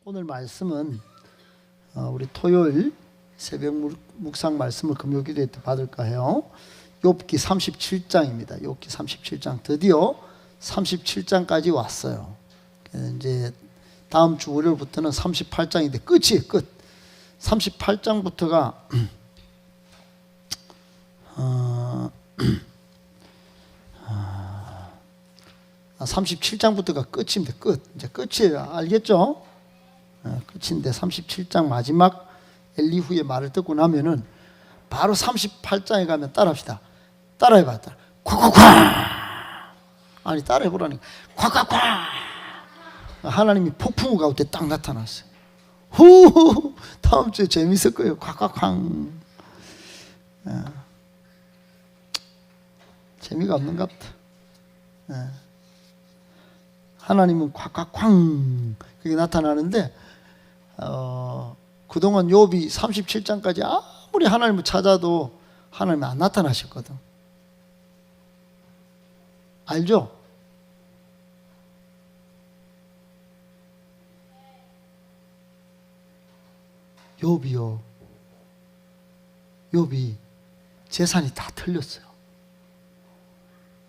오늘 말씀은 우리 토요일 새벽 묵상 말씀을 금요기도에 받을까 해요. 욥기 37장입니다. 욥기 37장 드디어 37장까지 왔어요. 이제 다음 주 월요일부터는 38장인데 끝이에요. 끝. 38장부터가 37장부터가 끝입니다. 끝. 이제 끝이에요. 알겠죠? 끝인데 37장 마지막 엘리후의 말을 듣고 나면은 바로 38장에 가면 따라합시다. 따라해봐. 콱콱콱. 아니 따라해보라니까. 콱콱콱. 하나님이 폭풍우 가운데 딱 나타났어요. 후. 다음 주에 재밌을 거예요. 콱콱쾅. 재미가 없는가 보다. 하나님은 콱콱쾅 그게 나타나는데 그동안 욥이 37장까지 아무리 하나님을 찾아도 하나님이 안 나타나셨거든. 알죠? 욥이 재산이 다 털렸어요.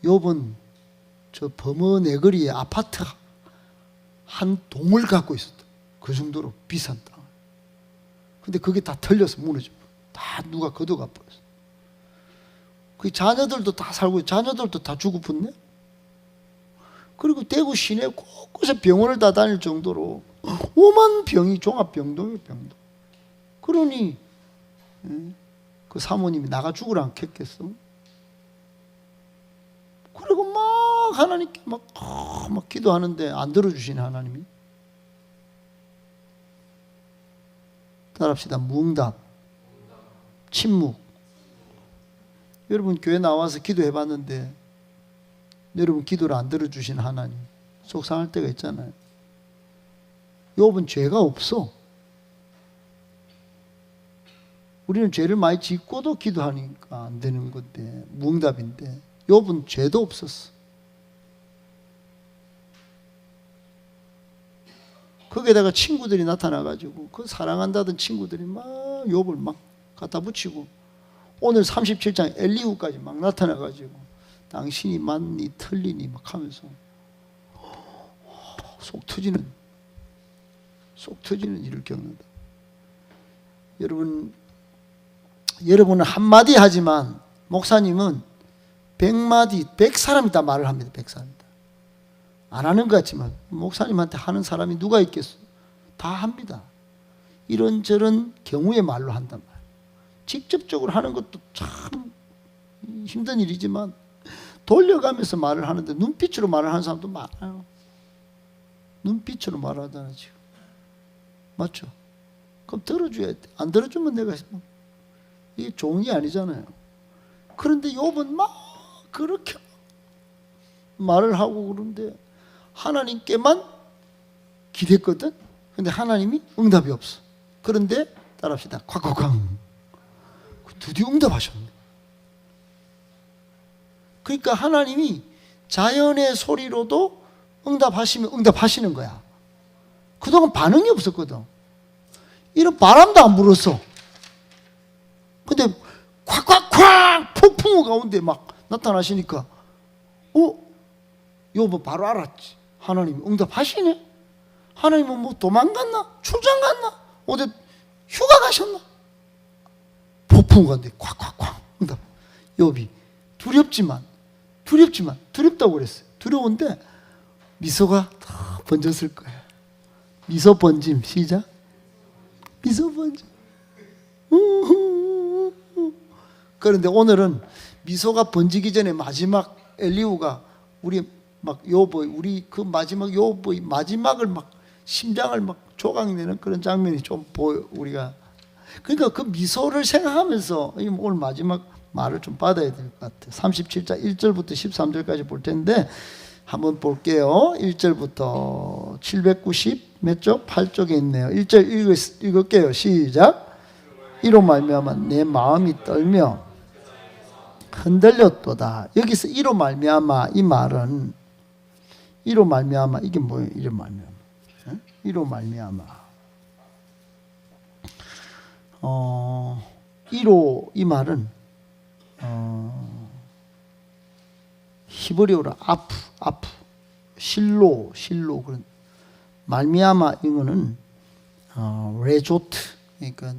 욥은 저 범어 내거리에 아파트 한 동을 갖고 있었다. 그 정도로 비싼 땅. 근데 그게 다 털려서 무너지고 다 누가 걷어가 버렸어. 그 자녀들도 다 살고 있고 자녀들도 다 죽어붙네. 그리고 대구 시내 곳곳에 병원을 다 다닐 정도로 오만 병이 종합병동이에요. 병동. 그러니 그 사모님이 나가 죽으라 않겠겠어? 그리고 막 하나님께 막 기도하는데 안 들어주시네 하나님이. 따라합시다. 무응답, 침묵. 여러분 교회 나와서 기도해봤는데 여러분 기도를 안 들어주신 하나님 속상할 때가 있잖아요. 욥은 죄가 없어. 우리는 죄를 많이 짓고도 기도하니까 안 되는 건데 무응답인데 욥은 죄도 없었어. 거기에다가 친구들이 나타나가지고 그 사랑한다던 친구들이 막 욥을 막 갖다 붙이고 오늘 37장 엘리후까지 막 나타나가지고 당신이 맞니 틀리니 막 하면서 속 터지는 일을 겪는다. 여러분은 한마디 하지만 목사님은 100마디 100사람이 다 말을 합니다. 100사람이 다. 안 하는 것 같지만 목사님한테 하는 사람이 누가 있겠어? 다 합니다. 이런저런 경우의 말로 한단 말이에요. 직접적으로 하는 것도 참 힘든 일이지만 돌려가면서 말을 하는데 눈빛으로 말을 하는 사람도 많아요. 눈빛으로 말하잖아요. 지금. 맞죠? 그럼 들어줘야 돼. 안 들어주면 내가 이게 좋은 게 아니잖아요. 그런데 욥은 막 그렇게 말을 하고 그러는데 하나님께만 기댔거든. 근데 하나님이 응답이 없어. 그런데 따라합시다. 콱콱쾅. 드디어 응답하셨네. 그러니까 하나님이 자연의 소리로도 응답하시면 응답하시는 거야. 그동안 반응이 없었거든. 이런 바람도 안 불었어. 근데 콱콱콱 폭풍우 가운데 막 나타나시니까 욥은 바로 알았지. 하나님이 응답하시네. 하나님은 뭐 도망갔나? 출장 갔나? 어디 휴가 가셨나? 폭풍우 가운데 콱콱콱 응답. 욥이 두렵다고 그랬어요. 두려운데 미소가 다 번졌을 거예요. 미소 번짐. 시작. 미소 번짐. 그런데 오늘은 미소가 번지기 전에 마지막 엘리후가 우리 막 욥의 우리 그 마지막 욥의 마지막을 막 심장을 막 조각내는 그런 장면이 좀 보여 우리가. 그러니까 그 미소를 생각하면서 오늘 마지막 말을 좀 받아야 될 것 같아요. 37장 1절부터 13절까지 볼 텐데 한번 볼게요. 1절부터 790 몇 쪽? 8쪽에 있네요. 1절 읽을게요. 시작. 이로 말미암아 내 마음이 떨며 흔들렸도다. 여기서 이로 말미암아 이 말은 이로 말미암아 이게 뭐예요? 이로 말미암아. 이로 말미암아. 이로 이 말은 히브리어로 아프 실로 그런 말미암아 이거는 레조트, 그러니까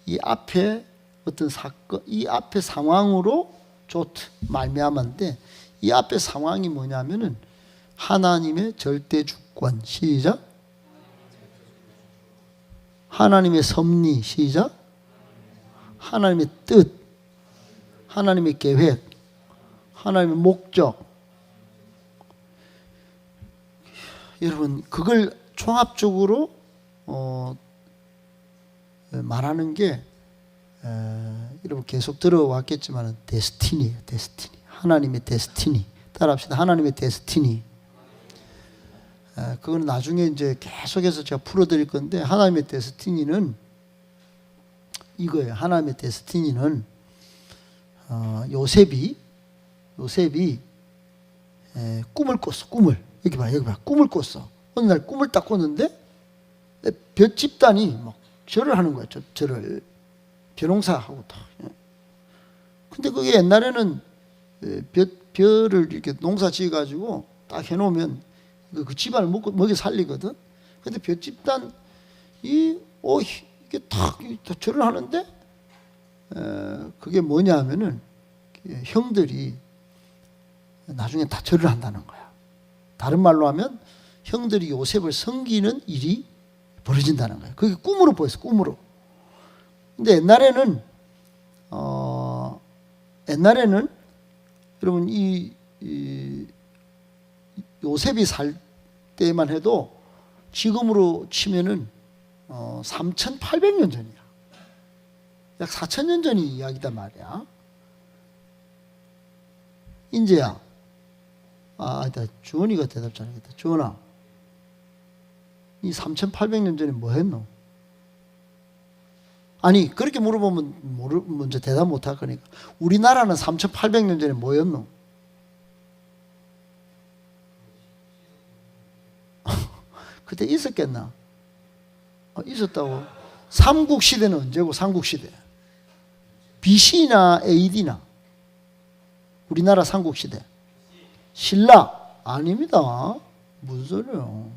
이 앞에 어떤 사건, 이 앞에 상황으로 조트 말미암아인데, 이 앞에 상황이 뭐냐면은 하나님의 절대 주권, 시작. 하나님의 섭리, 시작. 하나님의 뜻, 하나님의 계획, 하나님의 목적. 여러분, 그걸 종합적으로 말하는 게 여러분 계속 들어왔겠지만 데스티니예요. 데스티니. 하나님의 데스티니. 따라합시다. 하나님의 데스티니. 그건 나중에 이제 계속해서 제가 풀어드릴 건데, 하나님의 데스티니는 이거예요. 하나님의 데스티니는 요셉이 꿈을 꿨어. 꿈을. 여기 봐. 꿈을 꿨어. 어느 날 꿈을 딱 꿨는데 볕 집단이 막 절을 하는 거야. 절을. 벼농사하고 다. 근데 그게 옛날에는 벼를 이렇게 농사 지어가지고 딱 해놓으면 그 집안을 먹여 살리거든. 근데 벼 집단이 이게 탁 절을 하는데 그게 뭐냐 하면은 형들이 나중에 다 절을 한다는 거야. 다른 말로 하면 형들이 요셉을 섬기는 일이 벌어진다는 거야. 그게 꿈으로 보였어. 꿈으로. 근데 옛날에는 여러분 이 요셉이 살 때만 해도 지금으로 치면은 3,800년 전이야. 약 4,000년 전이 이야기단 말이야. 인재야. 주원이가 대답 잘하겠다. 주원아, 이 3,800년 전에 뭐 했노? 아니, 그렇게 물어보면 먼저 대답 못 할 거니까. 우리나라는 3,800년 전에 뭐였노? 그때 있었겠나? 있었다고. 삼국시대는 언제고? 삼국시대 BC나 AD나? 우리나라 삼국시대 신라? 아닙니다. 무슨 소리예요?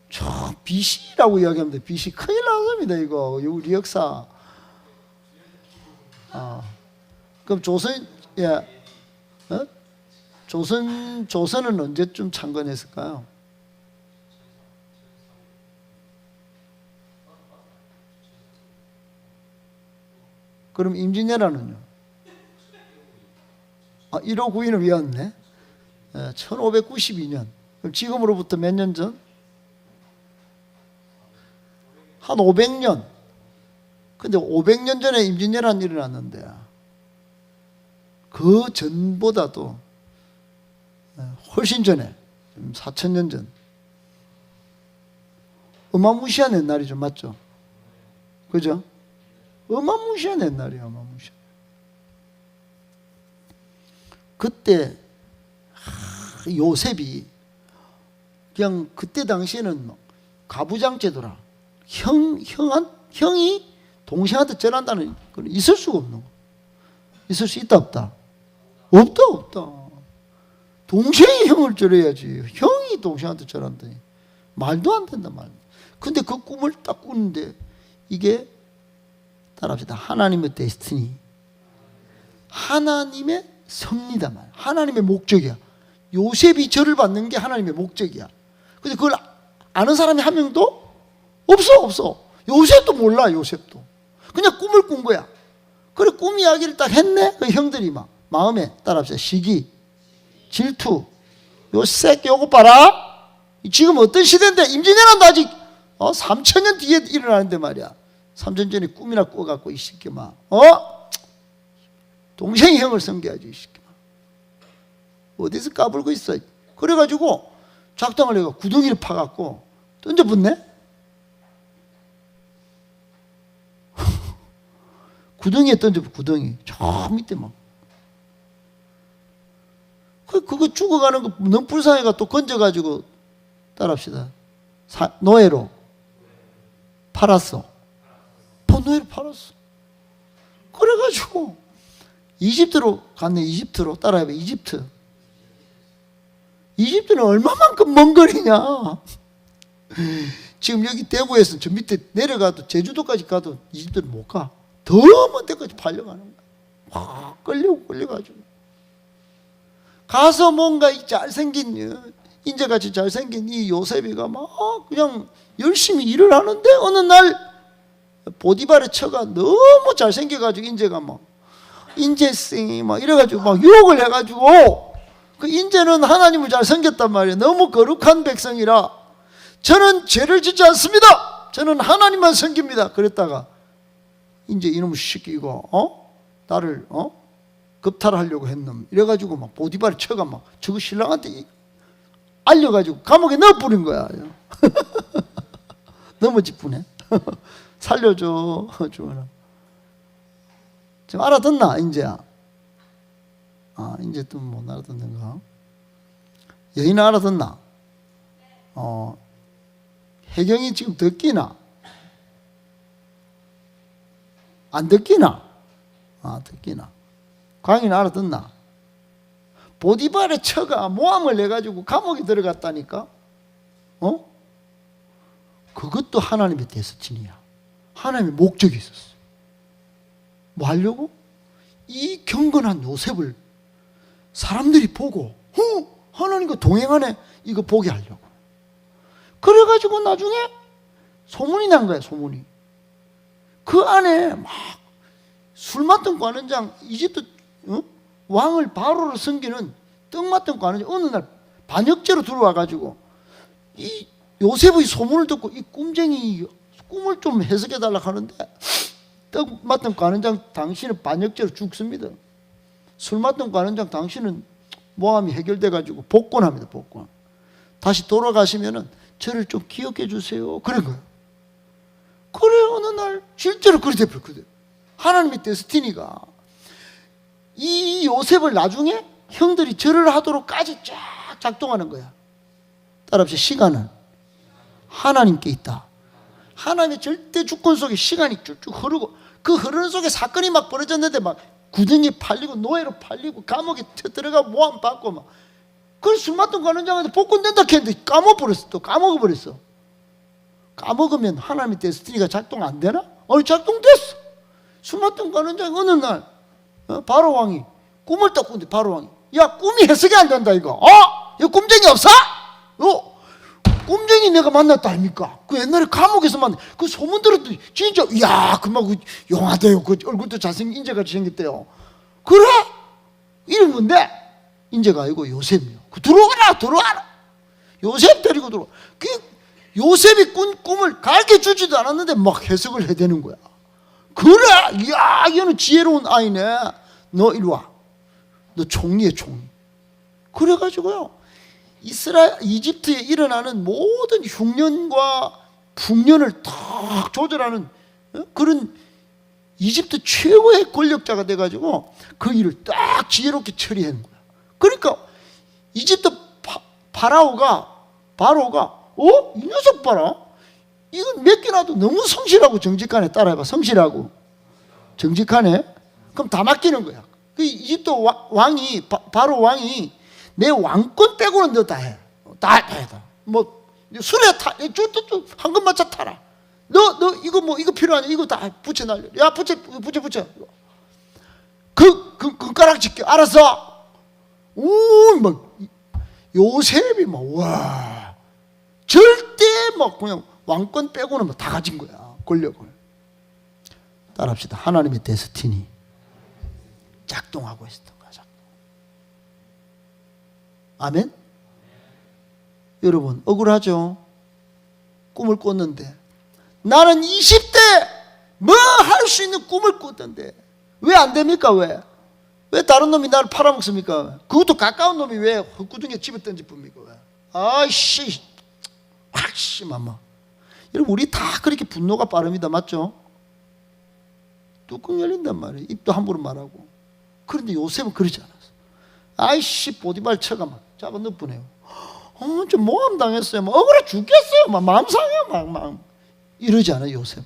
저 BC라고 이야기하면 BC 큰일 났습니다. 이거 우리 역사. 그럼 조선, 조선은 언제쯤 창건했을까요? 그럼 임진왜란은요? 1592는 위였네. 1592년. 그럼 지금으로부터 몇 년 전? 한 500년. 근데 500년 전에 임진왜란이 일어났는데 그 전보다도 훨씬 전에 4,000년 전. 어마무시한 옛날이죠. 맞죠? 그죠? 어마무시한 옛날이에요. 어마무시한. 그때 요셉이 그냥 그때 당시에는 가부장제도라. 형이 동생한테 절한다는 건 있을 수가 없는 거. 있을 수 있다 없다? 없다. 동생이 형을 절해야지. 형이 동생한테 절한다니. 말도 안 된다 말. 근데 그 꿈을 딱 꾸는데 이게 따라합시다. 하나님의 데스티니. 하나님의 섭리다 말. 하나님의 목적이야. 요셉이 절을 받는 게 하나님의 목적이야. 근데 그걸 아는 사람이 한 명도 없어. 요셉도 몰라. 요셉도 그냥 꿈을 꾼 거야. 그래 꿈 이야기를 딱 했네. 그 형들이 막 마음에 따라합시다. 시기, 질투. 요 새끼 요거 봐라. 지금 어떤 시대인데 임진왜란도 아직 3,000년 뒤에 일어나는데 말이야. 3,000년 전에 꿈이나 꿔갖고 이 새끼 막 동생이 형을 섬겨야지 이 새끼 막 어디서 까불고 있어. 그래가지고 작정을 해가 구덩이를 파갖고 던져붙네. 구덩이에 던져붙. 구덩이 저 밑에 막 그거 죽어가는 거 너무 불쌍해가 또 건져가지고 따라합시다. 노예로 팔았어. 노예로 팔았어. 그래가지고 이집트로 갔네. 이집트로 따라해봐. 이집트는 얼마만큼 먼 거리냐. 지금 여기 대구에서 저 밑에 내려가도 제주도까지 가도 이집트는 못 가. 더 먼 데까지 팔려가는 거야. 막 끌려가지고 가서 뭔가 이 잘생긴 인재같이 잘생긴 이 요셉이가 막 그냥 열심히 일을 하는데 어느 날 보디발의 처가 너무 잘생겨가지고 인재가 막 인재생이 막 이래가지고 막 유혹을 해가지고 그 인재는 하나님을 잘 섬겼단 말이에요. 너무 거룩한 백성이라 저는 죄를 짓지 않습니다. 저는 하나님만 섬깁니다. 그랬다가 이제 이놈의 새끼 이거 나를 겁탈하려고 했놈 이래가지고 막 보디발의 처가 막 저거 신랑한테 알려가지고 감옥에 넣어버린 거야. 너무 기쁘네. 살려줘 주원아. 지금 알아듣나 인제야? 이제 또 못 알아듣는가? 여인은 알아듣나? 해경이 지금 듣기나? 안 듣기나? 듣기나? 광희는 알아듣나? 보디발의 처가 모함을 내가지고 감옥에 들어갔다니까? 그것도 하나님의 데스티니야. 하나님의 목적이 있었어. 뭐 하려고? 이 경건한 요셉을 사람들이 보고 하나님과 동행하네 이거 보게 하려고. 그래가지고 나중에 소문이 난 거야. 소문이. 그 안에 막 술 맡던 관원장 이집트 왕을 바로를 섬기는 떡 맡던 관원장 어느 날 반역죄로 들어와가지고 이 요셉의 소문을 듣고 이 꿈쟁이 꿈을 좀 해석해달라고 하는데 떡 맡던 관원장 당신은 반역죄로 죽습니다. 술 맡던 관원장 당신은 모함이 해결돼가지고 복권합니다. 복권. 다시 돌아가시면은 저를 좀 기억해 주세요. 그런 거예요. 그래 어느 날 실제로 그리 돼버렸거든. 하나님의 데스티니가 이 요셉을 나중에 형들이 절을 하도록까지 쫙 작동하는 거야. 따라합시다. 시간은 하나님께 있다. 하나님의 절대 주권 속에 시간이 쭉쭉 흐르고 그 흐르는 속에 사건이 막 벌어졌는데 막 구덩이 팔리고 노예로 팔리고 감옥에 들어가 모함 받고 막 그걸 술 맡던 관원장한테 복권 된다 했는데 까먹어버렸어. 또 까먹어버렸어. 까먹으면 하나님의 데스티니가 작동 안 되나? 작동됐어. 술 맡던 관원장이 어느 날 바로 왕이 꿈을 딱 꾼데 바로 왕이 야 꿈이 해석이 안 된다 이거. 이거 꿈쟁이 없어? 꿈쟁이 내가 만났다 아닙니까? 그 옛날에 감옥에서 만나 그 소문 들었더니 진짜 이야 그만 그 용하대요. 그 얼굴도 잘생긴 인재같이 생겼대요. 그래? 이런 건데 인재가 아니고 요셉이요. 들어와라. 요셉 데리고 들어와. 그 요셉이 꾼 꿈을 가르쳐 주지도 않았는데 막 해석을 해대는 거야. 그래, 이야, 얘는 지혜로운 아이네. 너 이리 와. 너 총리야, 총리. 그래가지고요, 이집트에 일어나는 모든 흉년과 풍년을 딱 조절하는 그런 이집트 최고의 권력자가 돼가지고 그 일을 딱 지혜롭게 처리하는 거야. 그러니까 이집트 바로가 이 녀석 봐라. 이건 몇 개라도 너무 성실하고 정직하네. 따라해봐. 성실하고 정직하네. 그럼 다 맡기는 거야. 그 이집트 왕이 바로 왕이 내 왕권 빼고는 너 다 해. 다 해. 뭐 술에 타. 황금마차 타라. 너 이거 뭐 이거 필요하냐? 이거 다 부채 날려. 야 부채. 그 가락지 껴. 알았어. 막 요셉이 와 절대 막 그냥 왕권 빼고는 뭐 다 가진 거야. 권력을. 따라합시다. 하나님의 데스티니 작동하고 있었던 거야. 아멘? 여러분 억울하죠? 꿈을 꿨는데 나는 20대 뭐 할 수 있는 꿈을 꿨던데 왜 안 됩니까? 왜 다른 놈이 나를 팔아먹습니까? 그것도 가까운 놈이 왜 헛구덩이에 집어 던집습니까? 아이씨 확씨 마마. 여러분 우리 다 그렇게 분노가 빠릅니다. 맞죠? 뚜껑 열린단 말이에요. 입도 함부로 말하고. 그런데 요셉은 그러지 않았어. 아이씨 보디발 처가 막 잡아 넣어보내요. 좀 모함 당했어요. 억울해 죽겠어요. 마음 상해요. 막 이러지 않아요. 요셉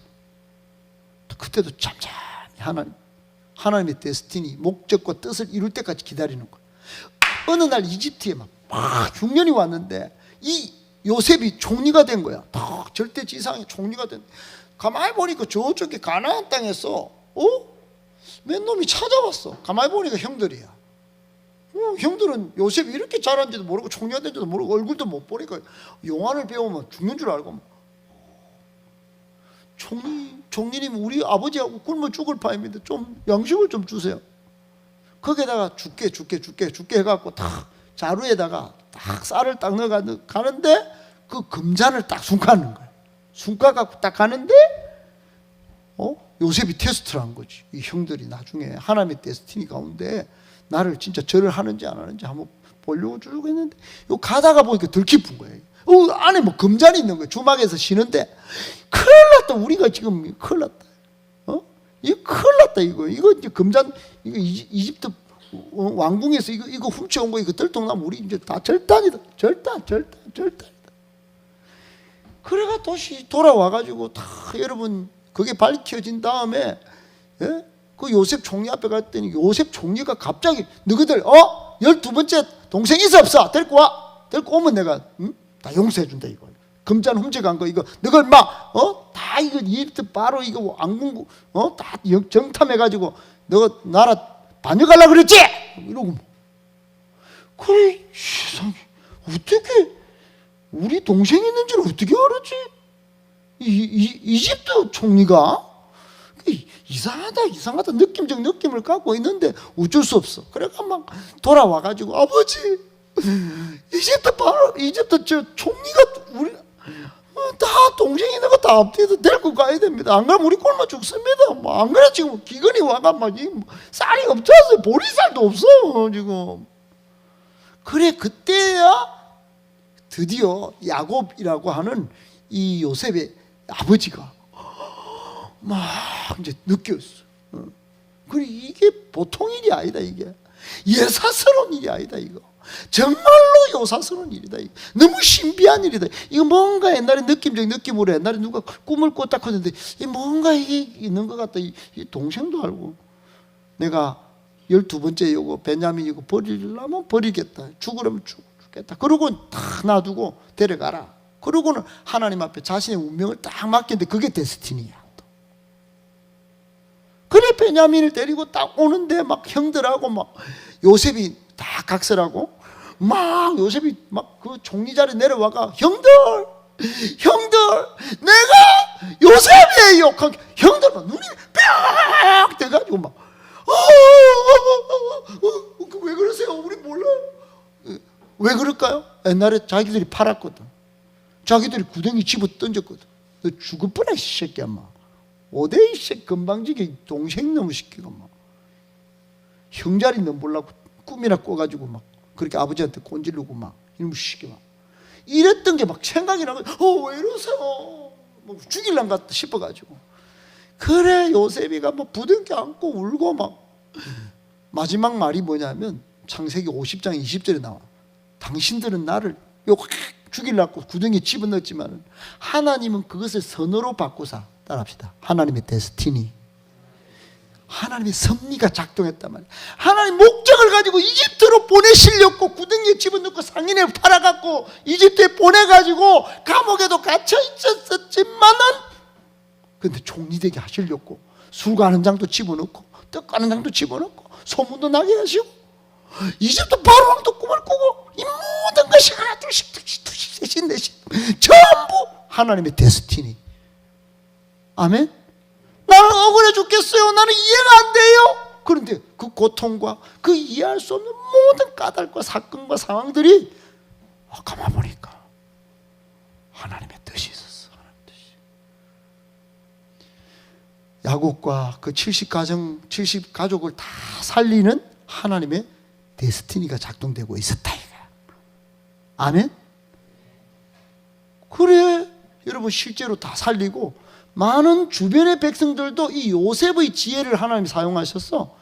그때도 잠잠히 하나님의 데스티니, 목적과 뜻을 이룰 때까지 기다리는 거예요. 어느 날 이집트에 막 흉년이 왔는데 이 요셉이 총리가 된 거야. 절대 지상의 총리가 된. 가만히 보니까 저쪽에 가나안 땅에서 몇 놈이 찾아왔어. 가만히 보니까 형들이야. 형들은 요셉이 이렇게 잘하는지도 모르고 총리가 된지도 모르고 얼굴도 못 보니까 용안을 배우면 죽는 줄 알고 총리님 우리 아버지하고 굶어 죽을 판입니다. 좀 양식을 좀 주세요. 거기에다가 죽게 해갖고 딱 자루에다가 딱 쌀을 딱 넣어가는데 그 금잔을 딱 숨가는 거예요. 숨가 갖고 딱 가는데 요셉이 테스트를 한 거지. 이 형들이 나중에 하나님의 데스티니 가운데 나를 진짜 절을 하는지 안 하는지 한번 보려고 쭉 했는데 요 가다가 보니까 들깊은 거예요. 안에 뭐 금잔이 있는 거예요. 주막에서 쉬는데 큰일 났다. 우리가 지금 큰일 났다. 이거 큰일 났다. 이거 이제 금잔 이거 이집트 왕궁에서 이거 훔쳐온 거 이거 들통나면 우리 이제 다 절단이다. 절단. 그래가 다시 돌아와가지고 다 여러분 그게 밝혀진 다음에 그 요셉 총리 앞에 갔더니 요셉 총리가 갑자기 너희들 12번째 동생 있어 없어? 데리고 와. 데리고 오면 내가 다 용서해 준다 이거. 금잔 훔쳐간 거 이거 너희 다 이거 이집트 바로 이거 왕궁 다 정탐해 가지고 너 나라 반역하려고 그랬지? 이러고 그래 세상에 어떻게 우리 동생이 있는지를 어떻게 알았지? 이집트 총리가 이상하다 느낌적 느낌을 갖고 있는데 어쩔 수 없어. 그래가 막 돌아와가지고 아버지 이집트 저 총리가 우리 다 동생이 있는 거 다 앞뒤에서 데리고 가야 됩니다. 안 그러면 우리 굶어 죽습니다. 안 그래 지금 기근이 와가 막 쌀이 없어서 보리쌀도 없어요 지금. 그래 그때야 드디어 야곱이라고 하는 이 요셉의 아버지가 막 이제 느꼈어. 그래 이게 보통 일이 아니다. 이게 예사스러운 일이 아니다. 이거 정말로 요사스러운 일이다. 이거 너무 신비한 일이다. 이거 뭔가 옛날에 느낌적 느낌으로 옛날에 누가 꿈을 꿨다 하는데 뭔가 이게 있는 것 같다. 이 동생도 알고 내가 12번째 요거 베냐민 이거 버리려면 버리겠다. 죽으려면 죽겠다. 그러고 딱 놔두고 데려가라. 그러고는 하나님 앞에 자신의 운명을 딱 맡겼는데 그게 데스티니야. 그래 베냐민을 데리고 딱 오는데 막 형들하고 막 요셉이 다 각설하고 막 요셉이 막 그 총리 자리에 내려와가 형들 내가 요셉이에요. 형들 막 눈이 뿅 돼가지고 막 왜 그러세요? 우리 몰라요. 왜 그럴까요? 옛날에 자기들이 팔았거든. 자기들이 구덩이 집어 던졌거든. 너 죽을 뻔해 이 새끼야 막. 오대이 새 건방지게 동생 놈의 시키고 막 형자리 넘보려고 꿈이나 꿔가지고 막 그렇게 아버지한테 꼰질르고 막 이놈의 시키 막 이랬던 게 막 생각이 나고 왜 이러세요? 뭐 죽일란 같다 싶어가지고 그래 요셉이가 막 부둥켜 안고 울고 막 마지막 말이 뭐냐면 창세기 50장 20절에 나와. 당신들은 나를 죽이려고 구덩이에 집어넣었지만 하나님은 그것을 선어로 바꾸사. 따라합시다. 하나님의 데스티니, 하나님의 섭리가 작동했단 말이에요. 하나님 목적을 가지고 이집트로 보내시려고 구덩이에 집어넣고 상인에 팔아갖고 이집트에 보내가지고 감옥에도 갇혀 있었지만은 근데 총리 되게 하시려고 술 가는 장도 집어넣고 떡 가는 장도 집어넣고 소문도 나게 하시고 이집트 바로왕도 꿈을 꾸고 이 모든 것이 하나 둘씩 셋씩 넷씩 전부 하나님의 데스티니. 아멘. 나는 억울해 죽겠어요. 나는 이해가 안 돼요. 그런데 그 고통과 그 이해할 수 없는 모든 까닭과 사건과 상황들이 가만 보니까 하나님의 뜻이 있었어. 하나님의 뜻이. 야곱과 그 70가족을 다 살리는 하나님의 데스티니가 작동되고 있었다 이거야. 아멘. 그래 여러분 실제로 다 살리고 많은 주변의 백성들도 이 요셉의 지혜를 하나님이 사용하셔서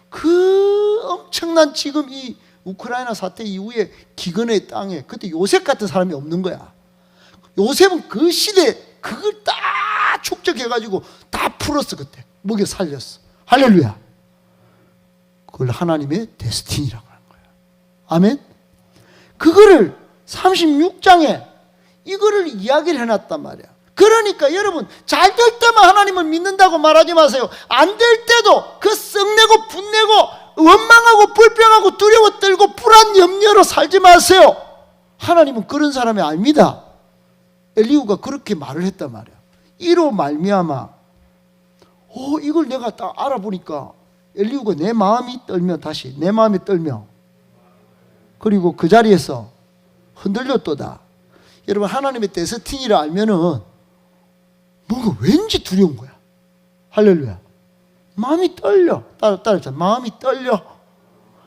그 엄청난 지금 이 우크라이나 사태 이후에 기근의 땅에 그때 요셉 같은 사람이 없는 거야. 요셉은 그 시대에 그걸 다 축적해가지고 다 풀었어. 그때 먹여 살렸어. 할렐루야. 그걸 하나님의 데스티니라고 하는 거예요. 아멘. 그거를 36장에 이거를 이야기를 해놨단 말이야. 그러니까 여러분, 잘 될 때만 하나님을 믿는다고 말하지 마세요. 안 될 때도 그 썩내고 분내고 원망하고 불평하고 두려워 떨고 불안 염려로 살지 마세요. 하나님은 그런 사람이 아닙니다. 엘리후가 그렇게 말을 했단 말이야. 이로 말미암아 이걸 내가 딱 알아보니까 엘리후가 내 마음이 떨며, 다시 내 마음이 떨며, 그리고 그 자리에서 흔들렸도다. 여러분, 하나님의 데스티니를 알면은 뭔가 왠지 두려운 거야. 할렐루야. 마음이 떨려. 따라서 마음이 떨려.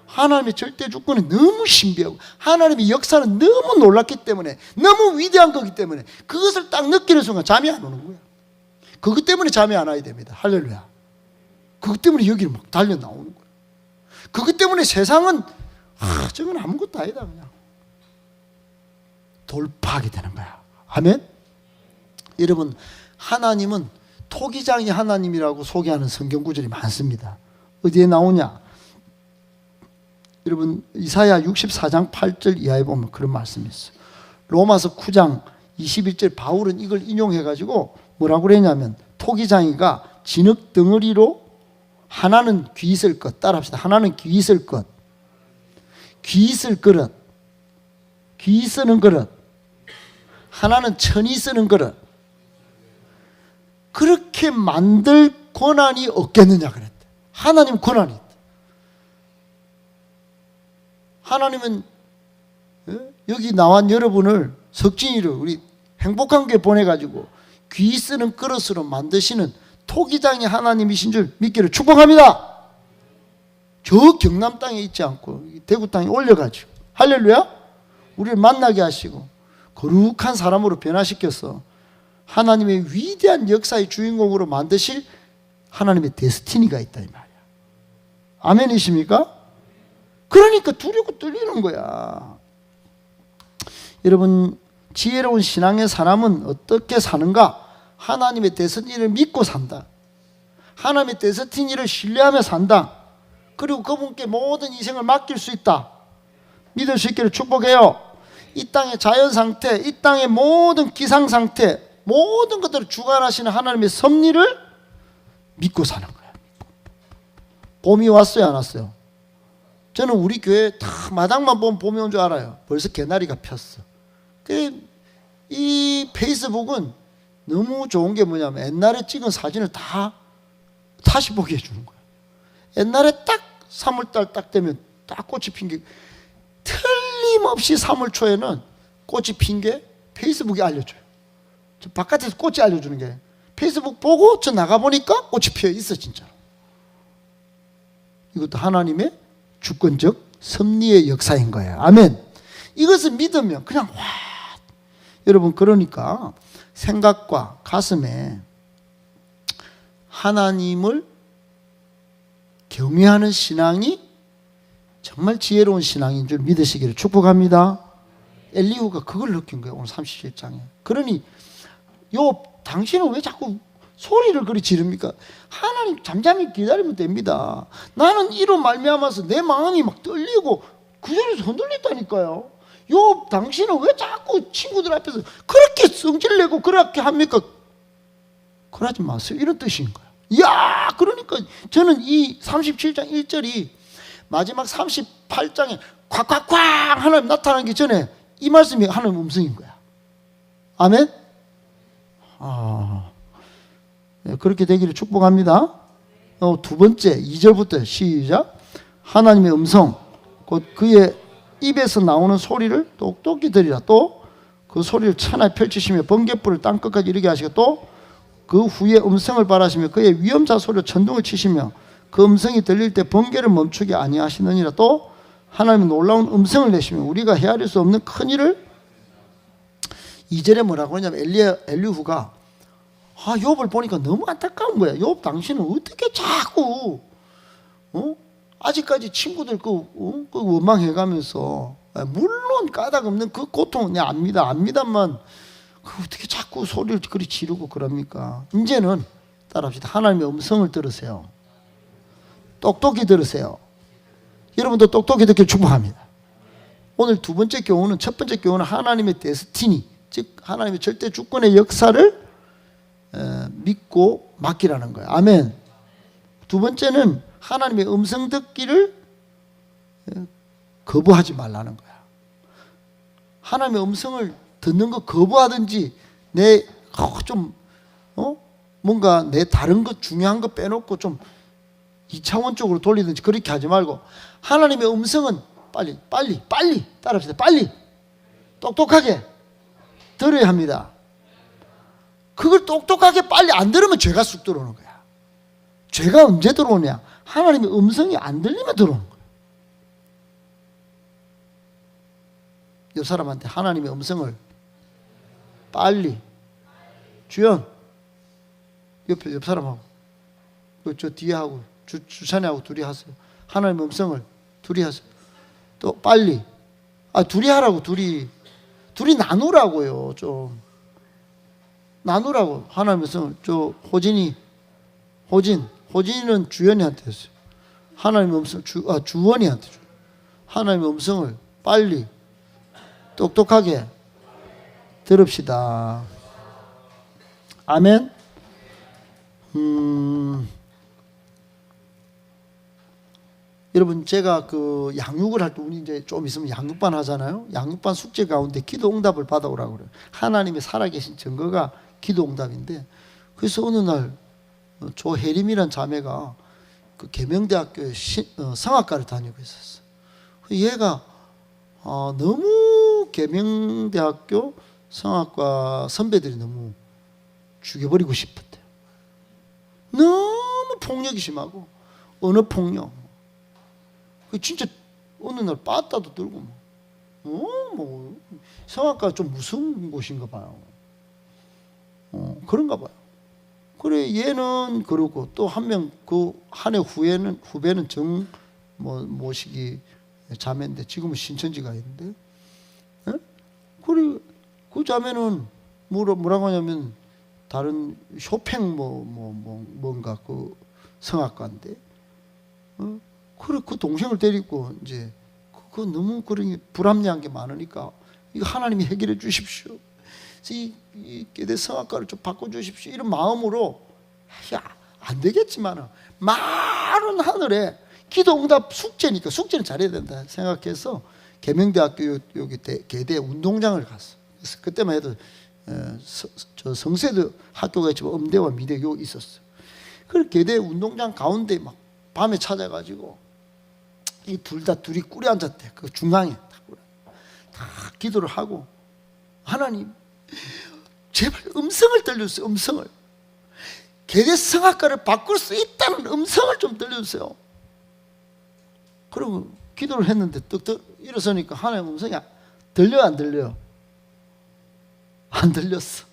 하나님의 절대 주권은 너무 신비하고 하나님의 역사는 너무 놀랍기 때문에, 너무 위대한 거기 때문에 그것을 딱 느끼는 순간 잠이 안 오는 거야. 그것 때문에 잠이 안 와야 됩니다. 할렐루야. 그것 때문에 여기를 막 달려 나오는 거야. 그것 때문에 세상은 저건 아무것도 아니다 그냥 돌파하게 되는 거야. 아멘. 여러분, 하나님은 토기장이 하나님이라고 소개하는 성경 구절이 많습니다. 어디에 나오냐? 여러분, 이사야 64장 8절 이하에 보면 그런 말씀이 있어요. 로마서 9장 21절 바울은 이걸 인용해가지고 뭐라고 그랬냐면, 토기장이가 진흙 덩어리로 하나는 귀 있을 것, 따라합시다. 하나는 귀 있을 것, 귀 있을 그릇, 귀 쓰는 그릇, 하나는 천이 쓰는 그릇, 그렇게 만들 권한이 없겠느냐 그랬대. 하나님 권한이 있다. 하나님은 여기 나온 여러분을, 석진이를 우리 행복한 게 보내가지고 귀 쓰는 그릇으로 만드시는 토기장이 하나님이신 줄 믿기를 축복합니다. 저 경남 땅에 있지 않고 대구 땅에 올려가지고, 할렐루야, 우리를 만나게 하시고 거룩한 사람으로 변화시켜서 하나님의 위대한 역사의 주인공으로 만드실 하나님의 데스티니가 있다 이 말이야. 아멘이십니까? 그러니까 두렵고 떨리는 거야. 여러분, 지혜로운 신앙의 사람은 어떻게 사는가? 하나님의 데스티니를 믿고 산다. 하나님의 데스티니를 신뢰하며 산다. 그리고 그분께 모든 인생을 맡길 수 있다. 믿을 수 있기를 축복해요. 이 땅의 자연 상태, 이 땅의 모든 기상 상태, 모든 것들을 주관하시는 하나님의 섭리를 믿고 사는 거예요. 봄이 왔어요, 안 왔어요? 저는 우리 교회 다 마당만 보면 봄이 온 줄 알아요. 벌써 개나리가 폈어. 이 페이스북은 너무 좋은 게 뭐냐면, 옛날에 찍은 사진을 다 다시 보게 해주는 거예요. 옛날에 딱 3월달 딱 되면 딱 꽃이 핀 게, 틀림없이 3월 초에는 꽃이 핀 게 페이스북이 알려줘요. 저 바깥에서 꽃이 알려주는 게, 페이스북 보고 저 나가보니까 꽃이 피어 있어 진짜로. 이것도 하나님의 주권적 섭리의 역사인 거예요. 아멘. 이것을 믿으면 그냥 와. 여러분, 그러니까 생각과 가슴에 하나님을 경외하는 신앙이 정말 지혜로운 신앙인 줄 믿으시기를 축복합니다. 엘리후가 그걸 느낀 거예요. 오늘 37장에. 그러니 욥, 당신은 왜 자꾸 소리를 그리 지릅니까? 하나님 잠잠히 기다리면 됩니다. 나는 이로 말미암아서 내 마음이 막 떨리고 그 자리에서 흔들렸다니까요. 욥, 당신은 왜 자꾸 친구들 앞에서 그렇게 성질내고 그렇게 합니까? 그러지 마세요. 이런 뜻인 거예요. 이야, 그러니까 저는 이 37장 1절이 마지막 38장에 콱콱콱 하나님 나타나기 전에 이 말씀이 하나님 음성인 거야. 아멘? 네, 그렇게 되기를 축복합니다. 두 번째 2절부터 시작. 하나님의 음성, 곧 그의 입에서 나오는 소리를 똑똑히 들으라. 또 그 소리를 천하에 펼치시며 번갯불을 땅끝까지 이르게 하시고, 또 그 후에 음성을 발하시며 그의 위엄자 소리로 천둥을 치시며 그 음성이 들릴 때 번개를 멈추게 아니하시느니라. 또 하나님의 놀라운 음성을 내시며 우리가 헤아릴 수 없는 큰 일을. 2절에 뭐라고 하냐면, 엘리후가 욥을 보니까 너무 안타까운 거야. 욥, 당신은 어떻게 자꾸 아직까지 친구들 그 원망해가면서, 물론 까닭 없는 그 고통은 내가 압니다만, 어떻게 자꾸 소리를 그리 지르고 그럽니까? 이제는 따라합시다. 하나님의 음성을 들으세요. 똑똑히 들으세요. 여러분도 똑똑히 듣길 축복합니다. 오늘 두 번째 교훈은, 첫 번째 교훈은 하나님의 데스티니, 즉 하나님의 절대 주권의 역사를 믿고 맡기라는 거예요. 아멘. 두 번째는 하나님의 음성 듣기를 거부하지 말라는 거야. 하나님의 음성을 듣는 거 거부하든지 뭔가 내 다른 것 중요한 거 빼놓고 좀 2차원적으로 돌리든지 그렇게 하지 말고, 하나님의 음성은 빨리 따라합시다. 빨리 똑똑하게 들어야 합니다. 그걸 똑똑하게 빨리 안 들으면 죄가 쑥 들어오는 거야. 죄가 언제 들어오냐? 하나님의 음성이 안 들리면 들어오는 거야. 옆 사람한테 하나님의 음성을 빨리, 주연, 옆 사람하고, 저 뒤에 하고, 주찬이하고 둘이 하세요. 하나님의 음성을 둘이 하세요. 또 빨리, 둘이 하라고. 둘이 나누라고요. 좀 나누라고. 하나님의 음성을. 호진이는 주연이한테 했어요. 하나님의 음성 주원이한테 줘요. 하나님의 음성을 빨리 똑똑하게 들읍시다. 아멘. 여러분, 제가 그 양육을 할 때, 우리 이제 좀 있으면 양육반 하잖아요. 양육반 숙제 가운데 기도 응답을 받아오라고 그래요. 하나님의 살아계신 증거가 기도 응답인데, 그래서 어느 날 조혜림이란 자매가 그 계명대학교에 성악과를 다니고 있었어. 얘가 너무 계명대학교 성악과 선배들이 너무 죽여버리고 싶었대요. 너무 폭력이 심하고, 언어 폭력. 진짜 어느 날 빠따도 들고 성악과 좀 무서운 곳인가 봐요. 그런가 봐요. 그래, 얘는 그러고, 또 한 명, 그 한 해 후배는 모시기 자매인데, 지금은 신천지가 있는데, 그래, 그 자매는 뭐라고 하냐면, 다른 쇼팽 뭔가 그 성악가인데, 그래, 그 동생을 데리고 이제 그거 너무 그런 불합리한 게 많으니까 이거 하나님이 해결해 주십시오. 이 계대 성악가를 좀 바꿔 주십시오. 이런 마음으로, 안 되겠지만 마른 하늘에 기도응답 숙제니까, 숙제는 잘해야 된다 생각해서 계명대학교 여기 계대 운동장을 갔어. 그래서 그때만 해도 저 성세대 학교가 있지만 음대와 미대교 있었어. 그 계대 운동장 가운데 막 밤에 찾아가지고 이 둘이 꿇어 앉았대. 그 중앙에 다 기도를 하고, 하나님 제발 음성을 들려주세요. 음성을, 계대 성악가를 바꿀 수 있다는 음성을 좀 들려주세요. 그리고 기도를 했는데 떡떡 일어서니까 하나님 음성이 들려요, 안 들려요? 안 들렸어.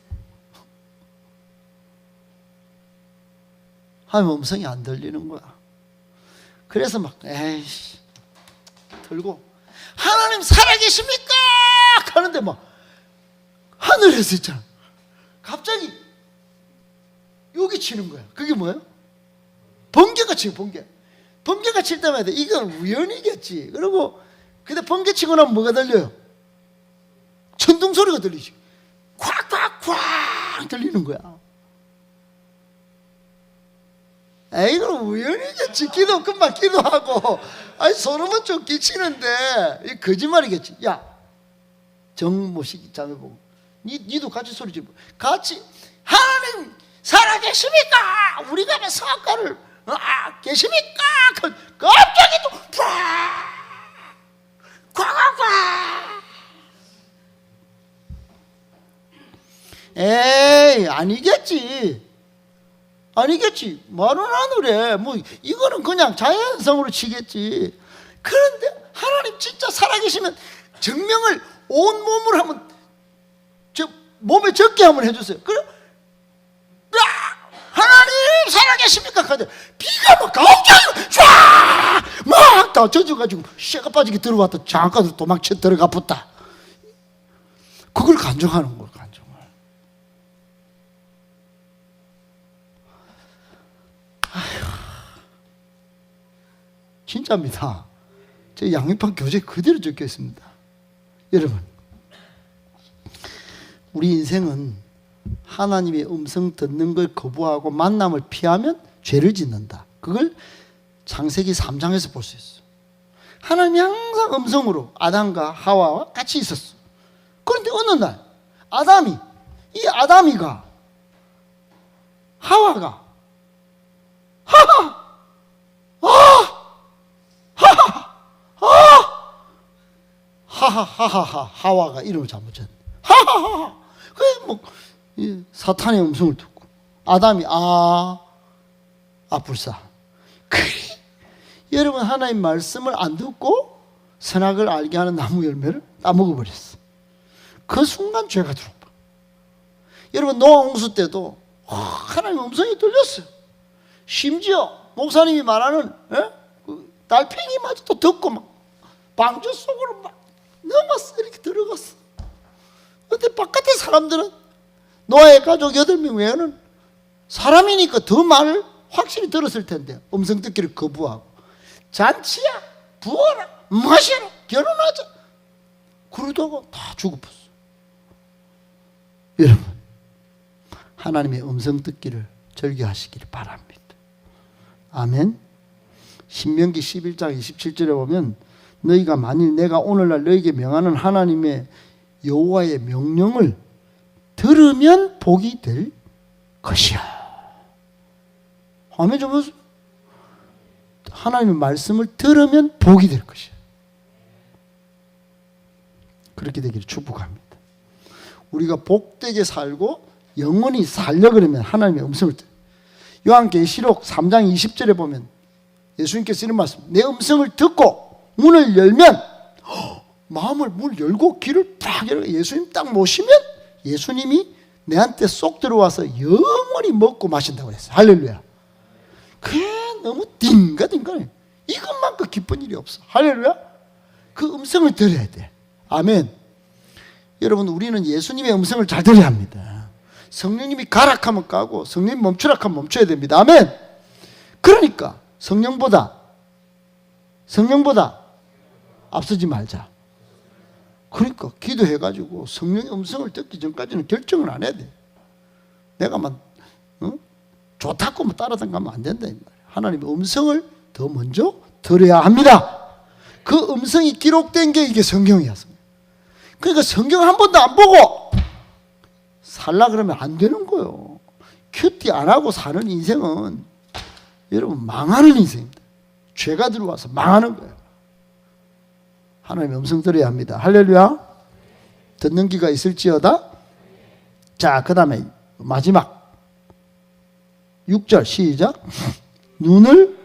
하나님 음성이 안 들리는 거야. 그래서 막 에이씨 들고, 하나님 살아계십니까? 하는데 막 하늘에서 있잖아, 갑자기 여기 치는 거야. 그게 뭐예요? 번개가 치고, 번개가 칠 때마다 이건 우연이겠지. 그리고 근데 번개 치고 나면 뭐가 들려요? 천둥 소리가 들리지. 콱콱콱 들리는 거야. 이건 우연이겠지. 금방 기도하고, 소름은 좀 끼치는데 이 거짓말이겠지. 야, 정모식 자매 보고, 니도 같이 소리 지르고, 같이 하나님 살아계십니까? 우리가 왜 성악가를 계십니까? 갑자기 또 콱콱콱. 에이, 아니겠지. 마른 하늘에 이거는 그냥 자연성으로 치겠지. 그런데 하나님 진짜 살아계시면 증명을 온 몸으로 한번, 몸에 적게 한번 해주세요. 그래, 하나님 살아계십니까? 하는데 비가 막 갑자기 막 다 젖어가지고 쇠가 빠지게 들어왔다. 장가도 도망쳐 들어가 붙다. 그걸 간증하는 거야, 간증을. 진짜입니다. 제 양육판 교재 그대로 적혀 있습니다. 여러분, 우리 인생은 하나님의 음성 듣는 걸 거부하고 만남을 피하면 죄를 짓는다. 그걸 창세기 3장에서 볼 수 있어. 하나님이 항상 음성으로 아담과 하와와 같이 있었어. 그런데 어느 날 이 아담이가 하와가 하와가 이름을 잘못 쳤네. 그게 뭐 사탄의 음성을 듣고 아담이 불사. 그래, 여러분, 하나님 말씀을 안 듣고 선악을 알게 하는 나무 열매를 따먹어 버렸어. 그 순간 죄가 들어와. 여러분, 노아 홍수 때도 하나님 음성이 들렸어요. 심지어 목사님이 말하는 달팽이마저도 듣고 막 방주 속으로 막 넘었어. 이렇게 들어갔어. 근데 바깥에 사람들은 노아의 가족 8명 외에는 사람이니까 더 말을 확실히 들었을 텐데 음성 듣기를 거부하고 잔치야, 부어라, 마셔라, 결혼하자 그러다가 다 죽어버렸어. 여러분, 하나님의 음성 듣기를 즐겨하시기를 바랍니다. 아멘. 신명기 11장 27절에 보면 너희가 만일 내가 오늘날 너희에게 명하는 하나님의 여호와의 명령을 들으면 복이 될 것이야. 아멘. 좀 보세요. 하나님의 말씀을 들으면 복이 될 것이야. 그렇게 되기를 축복합니다. 우리가 복되게 살고 영원히 살려 그러면 하나님의 음성을 들어요. 요한계시록 3장 20절에 보면 예수님께서 이런 말씀, 내 음성을 듣고 문을 열면 마음을 문 열고 길을 딱 열고 예수님 딱 모시면 예수님이 내한테 쏙 들어와서 영원히 먹고 마신다고 했어요. 할렐루야. 그게 너무 딩가딩가해. 이것만큼 기쁜 일이 없어. 할렐루야. 그 음성을 들어야 돼. 아멘. 여러분, 우리는 예수님의 음성을 잘 들어야 합니다. 성령님이 가락하면 가고 성령님 멈추라 하면 멈춰야 됩니다. 아멘. 그러니까 성령보다 앞서지 말자. 그러니까 기도해가지고 성령의 음성을 듣기 전까지는 결정을 안 해야 돼. 내가 막 좋다고 따라다니면 안 된다 이 말이야. 하나님의 음성을 더 먼저 들어야 합니다. 그 음성이 기록된 게 이게 성경이야. 그러니까 성경 한 번도 안 보고 살라 그러면 안 되는 거예요. 큐티 안 하고 사는 인생은 여러분 망하는 인생입니다. 죄가 들어와서 망하는 거예요. 하나님의 음성 들어야 합니다. 할렐루야. 듣는 귀가 있을지어다. 자, 그 다음에 마지막 6절 시작. 눈을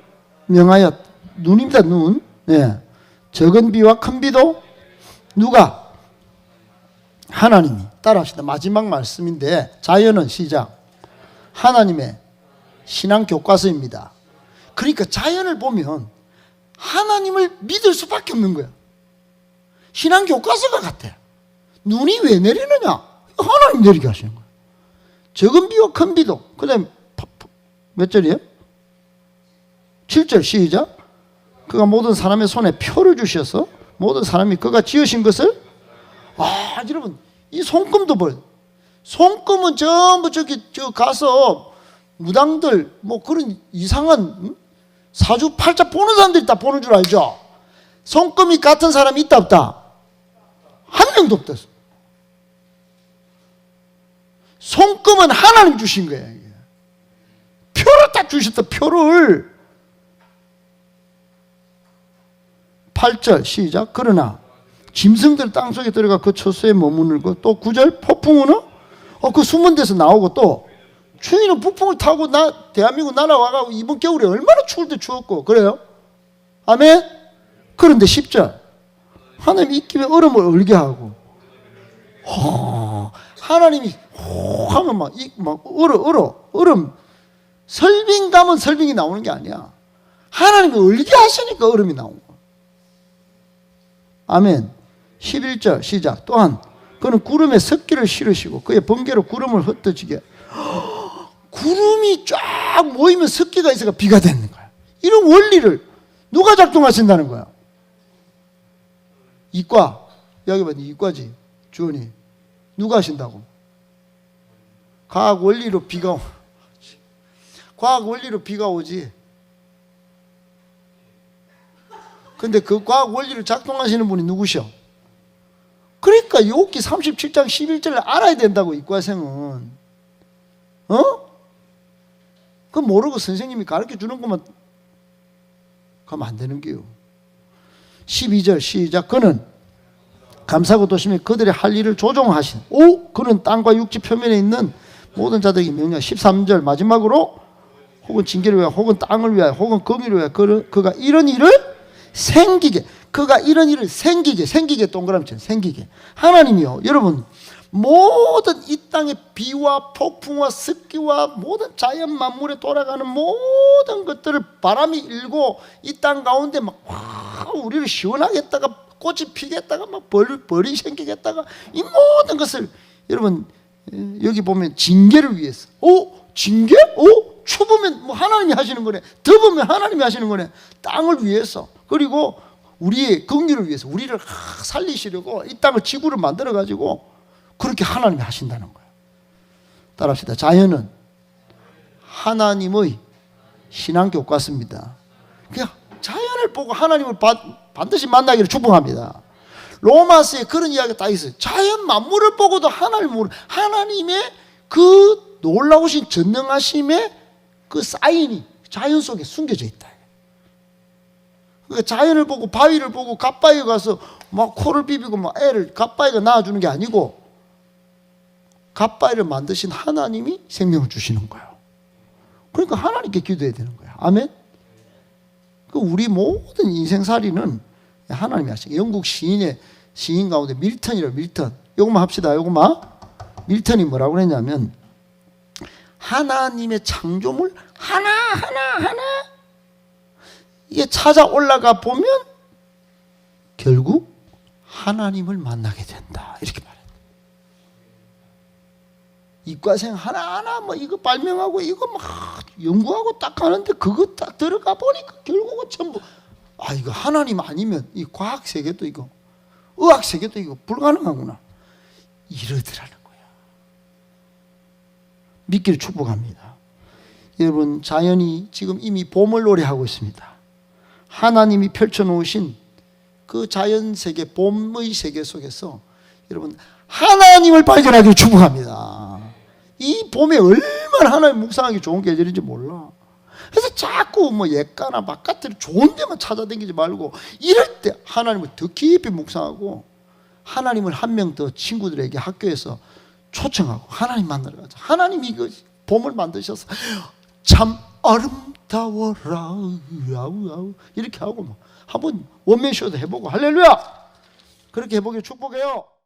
명하여, 눈입니다. 눈. 예. 적은 비와 큰 비도 누가? 하나님이. 따라합시다. 마지막 말씀인데 자연은 시작. 하나님의 신앙 교과서입니다. 그러니까 자연을 보면 하나님을 믿을 수밖에 없는 거야. 신앙 교과서가 같아. 눈이 왜 내리느냐? 하나님 내리게 하시는 거야. 적은 비와 큰 비도. 그 다음에 몇 절이에요? 7절 시작. 그가 모든 사람의 손에 표를 주셔서 모든 사람이 그가 지으신 것을 여러분 이 손금도 보여요. 손금은 전부 저 가서 무당들 뭐 그런 이상한 사주팔자 보는 사람들이 다 보는 줄 알죠? 손금이 같은 사람이 있다 없다? 한 명도 없다. 손금은 하나님 주신 거예요. 표를 딱 주셨다. 표를. 8절 시작. 그러나 짐승들 땅속에 들어가 그 초소에 머무르고 또 9절 폭풍우는 그 숨은 데서 나오고 또 추위는 북풍을 타고 대한민국 날아와가고 이번 겨울에 얼마나 추울 때 추웠고 그래요? 아멘? 그런데 10절 하나님이 입김에 얼음을 얼게 하고 하나님이 하면 막 얼음 설빙 가면 설빙이 나오는 게 아니야. 하나님이 얼게 하시니까 얼음이 나온 거야. 아멘. 11절 시작. 또한 그는 구름에 습기를 실으시고 그의 번개로 구름을 흩어지게 구름이 쫙 모이면 습기가 있어가 비가 되는 거야. 이런 원리를 누가 작동하신다는 거야? 이과. 여기 봐, 이과지. 주원이. 누가 하신다고? 과학 원리로 비가 오. 과학 원리로 비가 오지. 근데 그 과학 원리를 작동하시는 분이 누구셔? 그러니까 욥기 37장 11절을 알아야 된다고, 이과생은. 그거 모르고 선생님이 가르쳐 주는 것만 가면 안 되는 게요. 12절 시작. 그는 감사하고 도심에 그들의 할 일을 조종하신. 그는 땅과 육지 표면에 있는 모든 자들에게 명령. 13절 마지막으로 혹은 징계를 위하여 혹은 땅을 위하여 혹은 거기를 위하여 그가 이런 일을 생기게, 그가 이런 일을 생기게 동그라미 쳐 생기게. 하나님이요, 여러분, 모든 이 땅의 비와 폭풍과 습기와 모든 자연 만물에 돌아가는 모든 것들을 바람이 일고 이 땅 가운데 막 우리를 시원하게 했다가 꽃이 피겠다가 막 벌이 생기겠다가 이 모든 것을 여러분 여기 보면 징계를 위해서. 징계? 추우면 뭐 하나님이 하시는 거네. 더우면 하나님이 하시는 거네. 땅을 위해서, 그리고 우리의 긍휼을 위해서 우리를 살리시려고 이 땅을, 지구를 만들어 가지고 그렇게 하나님이 하신다는 거예요. 따라합시다. 자연은 하나님의 신앙교과서입니다. 그냥 자연을 보고 하나님을 반드시 만나기를 축복합니다. 로마서에 그런 이야기가 다 있어요. 자연 만물을 보고도 하나님의 그 놀라우신 전능하심의 그 사인이 자연 속에 숨겨져 있다. 그러니까 자연을 보고, 바위를 보고 갓바위에 가서 막 코를 비비고 막 애를 갓바위가 낳아주는 게 아니고 갓바위를 만드신 하나님이 생명을 주시는 거예요. 그러니까 하나님께 기도해야 되는 거예요. 아멘. 우리 모든 인생살이는 하나님이 하시고, 영국 시인 가운데 밀턴이라고. 밀턴, 요것만 합시다. 요것만. 밀턴이 뭐라고 그랬냐면, 하나님의 창조물 하나 이게 찾아 올라가 보면 결국 하나님을 만나게 된다, 이렇게 말해요. 이과생 하나하나 뭐 이거 발명하고 이거 막 연구하고 딱 하는데 그거 딱 들어가 보니까 결국은 전부 이거 하나님 아니면 이 과학 세계도 이거, 의학 세계도 이거 불가능하구나, 이러더라는 거야. 믿기를 축복합니다. 여러분, 자연이 지금 이미 봄을 노래하고 있습니다. 하나님이 펼쳐놓으신 그 자연 세계, 봄의 세계 속에서 여러분 하나님을 발견하기를 축복합니다. 이 봄에 얼마나 하나님 묵상하기 좋은 계절인지 몰라. 그래서 자꾸 뭐 예가나 바깥을 좋은 데만 찾아다니지 말고 이럴 때 하나님을 더 깊이 묵상하고, 하나님을 한 명 더 친구들에게 학교에서 초청하고 하나님 만나러 가자. 하나님이 그 봄을 만드셔서 참 아름다워라 이렇게 하고 뭐 한번 원맨쇼도 해보고, 할렐루야, 그렇게 해보길 축복해요.